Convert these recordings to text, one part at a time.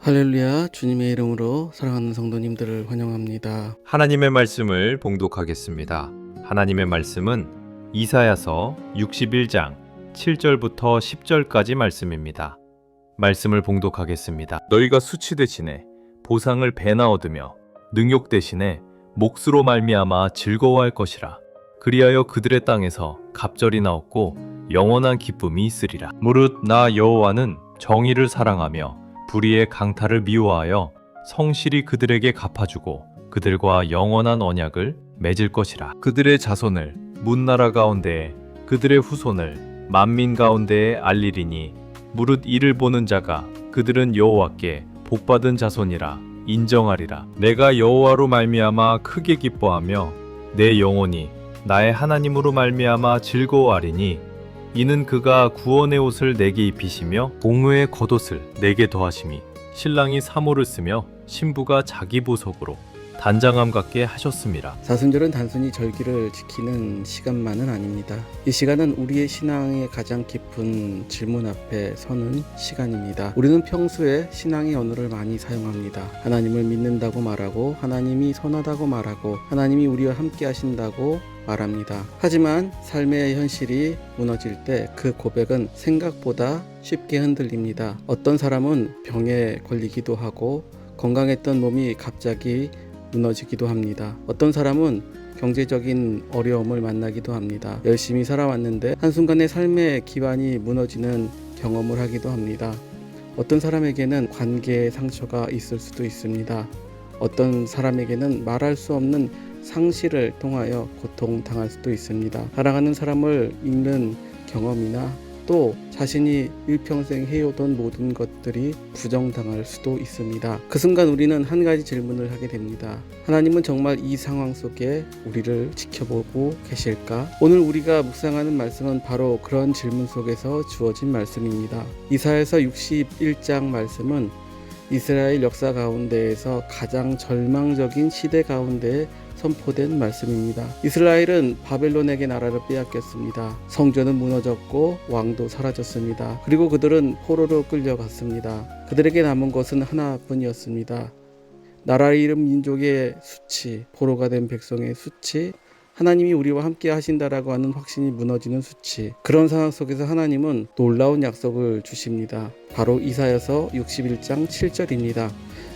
할렐루야, 주님의 이름으로 사랑하는 성도님들을 환영합니다. 하나님의 말씀을 봉독하겠습니다. 하나님의 말씀은 이사야서 61장 7절부터 10절까지 말씀입니다. 말씀을 봉독하겠습니다. 너희가 수치 대신에 보상을 배나 얻으며 능욕 대신에 몫으로 말미암아 즐거워할 것이라. 그리하여 그들의 땅에서 갑절이나 얻고 영원한 기쁨이 있으리라. 무릇 나 여호와는 정의를 사랑하며 불의의 강탈을 미워하여 성실히 그들에게 갚아주고 그들과 영원한 언약을 맺을 것이라. 그들의 자손을 문나라 가운데에 그들의 후손을 만민 가운데에 알리리니 무릇 이를 보는 자가 그들은 여호와께 복받은 자손이라 인정하리라. 내가 여호와로 말미암아 크게 기뻐하며 내 영혼이 나의 하나님으로 말미암아 즐거워하리니 이는 그가 구원의 옷을 내게 입히시며 공의의 겉옷을 내게 더하심이 신랑이 사모를 쓰며 신부가 자기 보석으로 단장함 같게 하셨음이라. 사순절은 단순히 절기를 지키는 시간만은 아닙니다. 이 시간은 우리의 신앙의 가장 깊은 질문 앞에 서는 시간입니다. 우리는 평소에 신앙의 언어를 많이 사용합니다. 하나님을 믿는다고 말하고, 하나님이 선하다고 말하고, 하나님이 우리와 함께 하신다고 말합니다. 하지만 삶의 현실이 무너질 때 그 고백은 생각보다 쉽게 흔들립니다. 어떤 사람은 병에 걸리기도 하고 건강했던 몸이 갑자기 무너지기도 합니다. 어떤 사람은 경제적인 어려움을 만나기도 합니다. 열심히 살아왔는데 한순간에 삶의 기반이 무너지는 경험을 하기도 합니다. 어떤 사람에게는 관계의 상처가 있을 수도 있습니다. 어떤 사람에게는 말할 수 없는 상실을 통하여 고통당할 수도 있습니다. 사랑하는 사람을 잃는 경험이나 또 자신이 일평생 해오던 모든 것들이 부정당할 수도 있습니다. 그 순간 우리는 한 가지 질문을 하게 됩니다. 하나님은 정말 이 상황 속에 우리를 지켜보고 계실까? 오늘 우리가 묵상하는 말씀은 바로 그런 질문 속에서 주어진 말씀입니다. 이사야서 61장 말씀은 이스라엘 역사 가운데에서 가장 절망적인 시대 가운데 선포된 말씀입니다. 이스라엘은 바벨론에게 나라를 빼앗겼습니다. 성전은 무너졌고 왕도 사라졌습니다. 그리고 그들은 포로로 끌려갔습니다. 그들에게 남은 것은 하나뿐이었습니다. 나라 잃은 민족의 수치, 포로가 된 백성의 수치, 하나님이 우리와 함께 하신다라고 하는 확신이 무너지는 수치. 그런 상황 속에서 하나님은 놀라운 약속을 주십니다. 바로 이사야서 61장 7절입니다.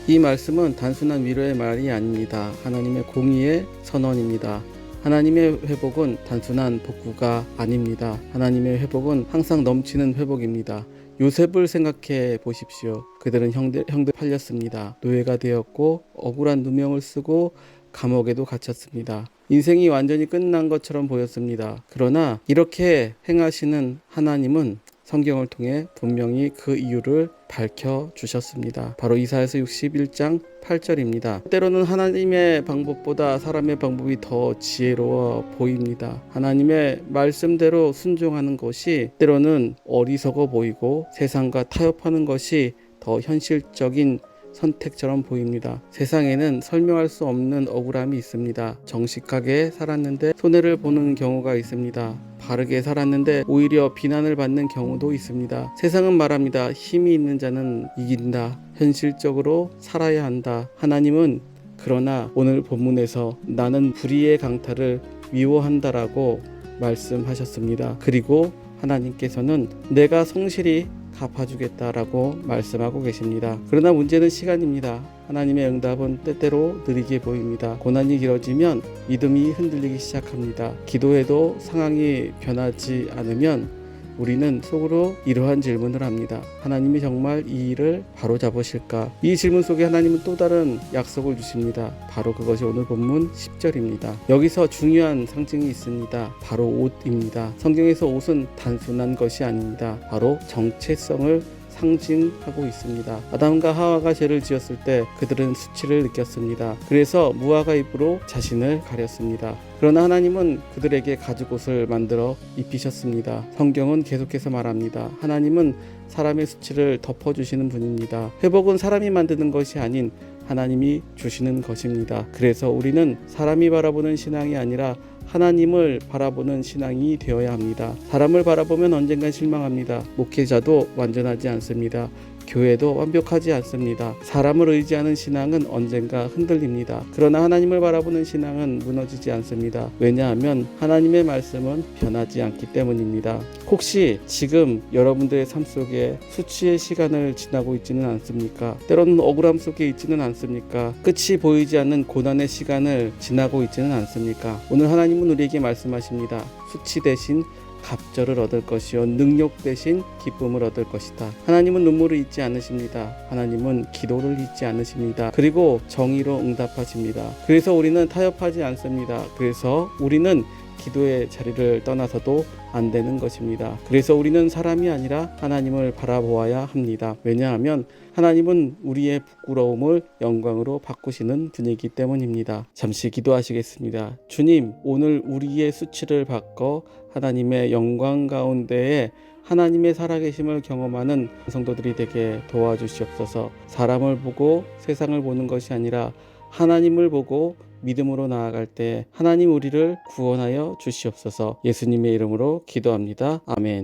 이 말씀은 단순한 위로의 말이 아닙니다. 하나님의 공의의 선언입니다. 하나님의 회복은 단순한 복구가 아닙니다. 하나님의 회복은 항상 넘치는 회복입니다. 요셉을 생각해 보십시오. 그들은 형들 팔렸습니다. 노예가 되었고 억울한 누명을 쓰고 감옥에도 갇혔습니다. 인생이 완전히 끝난 것처럼 보였습니다. 그러나 이렇게 행하시는 하나님은 성경을 통해 분명히 그 이유를 밝혀주셨습니다. 바로 이사야서 61장 8절입니다. 때로는 하나님의 방법보다 사람의 방법이 더 지혜로워 보입니다. 하나님의 말씀대로 순종하는 것이 때로는 어리석어 보이고 세상과 타협하는 것이 더 현실적인 선택처럼 보입니다. 세상에는 설명할 수 없는 억울함이 있습니다. 정직하게 살았는데 손해를 보는 경우가 있습니다. 바르게 살았는데 오히려 비난을 받는 경우도 있습니다. 세상은 말합니다. 힘이 있는 자는 이긴다. 현실적으로 살아야 한다. 하나님은 그러나 오늘 본문에서 나는 불의의 강탈을 미워한다라고 말씀하셨습니다. 그리고 하나님께서는 내가 성실히 갚아주겠다라고 말씀하고 계십니다. 그러나 문제는 시간입니다. 하나님의 응답은 때때로 느리게 보입니다. 고난이 길어지면 믿음이 흔들리기 시작합니다. 기도해도 상황이 변하지 않으면 우리는 속으로 이러한 질문을 합니다. 하나님이 정말 이 일을 바로잡으실까? 이 질문 속에 하나님은 또 다른 약속을 주십니다. 바로 그것이 오늘 본문 10절입니다. 여기서 중요한 상징이 있습니다. 바로 옷입니다. 성경에서 옷은 단순한 것이 아닙니다. 바로 정체성을 상징하고 있습니다. 아담과 하와가 죄를 지었을 때 그들은 수치를 느꼈습니다. 그래서 무화과 잎으로 자신을 가렸습니다. 그러나 하나님은 그들에게 가죽옷을 만들어 입히셨습니다. 성경은 계속해서 말합니다. 하나님은 사람의 수치를 덮어주시는 분입니다. 회복은 사람이 만드는 것이 아닌 하나님이 주시는 것입니다. 그래서 우리는 사람이 바라보는 신앙이 아니라 하나님을 바라보는 신앙이 되어야 합니다. 사람을 바라보면 언젠간 실망합니다. 목회자도 완전하지 않습니다. 교회도 완벽하지 않습니다. 사람을 의지하는 신앙은 언젠가 흔들립니다. 그러나 하나님을 바라보는 신앙은 무너지지 않습니다. 왜냐하면 하나님의 말씀은 변하지 않기 때문입니다. 혹시 지금 여러분들의 삶 속에 수치의 시간을 지나고 있지는 않습니까? 때로는 억울함 속에 있지는 않습니까? 끝이 보이지 않는 고난의 시간을 지나고 있지는 않습니까? 오늘 하나님은 우리에게 말씀하십니다. 수치 대신 갑절을 얻을 것이요 능력 대신 기쁨을 얻을 것이다. 하나님은 눈물을 잊지 않으십니다. 하나님은 기도를 잊지 않으십니다. 그리고 정의로 응답하십니다. 그래서 우리는 타협하지 않습니다. 그래서 우리는 기도의 자리를 떠나서도 안 되는 것입니다. 그래서 우리는 사람이 아니라 하나님을 바라보아야 합니다. 왜냐하면 하나님은 우리의 부끄러움을 영광으로 바꾸시는 분이기 때문입니다. 잠시 기도하시겠습니다. 주님, 오늘 우리의 수치를 바꿔 하나님의 영광 가운데에 하나님의 살아계심을 경험하는 성도들이 되게 도와주시옵소서. 사람을 보고 세상을 보는 것이 아니라 하나님을 보고 믿음으로 나아갈 때 하나님 우리를 구원하여 주시옵소서. 예수님의 이름으로 기도합니다. 아멘.